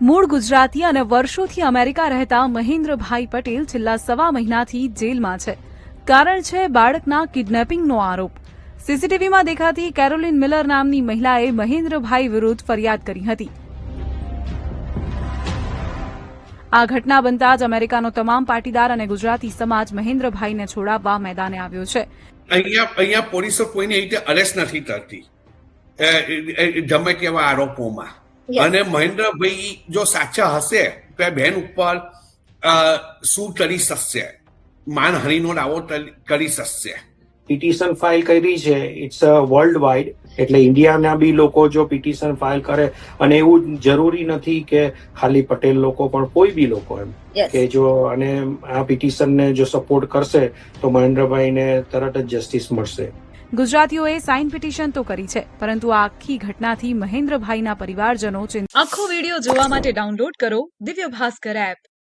મૂળ ગુજરાતી અને વર્ષોથી અમેરિકા રહેતા મહેન્દ્રભાઈ પટેલ છેલ્લા સવા મહિનાથી જેલમાં છે. કારણ છે બાળકના કિડનેપિંગનો આરોપ. સીસીટીવીમાં દેખાતી કેરોલિન મિલર નામની મહિલાએ મહેન્દ્રભાઈ વિરુદ્ધ ફરિયાદ કરી હતી. આ ઘટના બનતા જ અમેરિકાનો તમામ પાટીદાર અને ગુજરાતી સમાજ મહેન્દ્રભાઈને છોડાવવા મેદાને આવ્યો છે. અહીંયા પોલીસો કોઈને એ રીતે અરેસ્ટ નથી કરતી ગમે તેવા આરોપોમાં. અને મહેન્દ્રભાઈ જો સાચા હશે તો એ બહેન ઉપર શું કરી શકશે, માનહાનિનો દાવો કરી શકશે. પિટિશન ફાઇલ કરી છે. ઇટ્સ વર્લ્ડ વાઇડ, એટલે ઇન્ડિયાના બી લોકો જો પિટિશન ફાઇલ કરે, અને એવું જરૂરી નથી કે ખાલી પટેલ લોકો પણ કોઈ બી લોકો એમ કે જો અને આ પિટિશનને જો સપોર્ટ કરશે તો મહેન્દ્રભાઈને તરત જ જસ્ટિસ મળશે. ગુજરાતીઓએ સાઇન પિટિશન તો કરી છે, પરંતુ આ આખી ઘટનાથી મહેન્દ્રભાઈના પરિવારજનો આખો વિડીયો જોવા માટે ડાઉનલોડ કરો દિવ્ય ભાસ્કર એપ.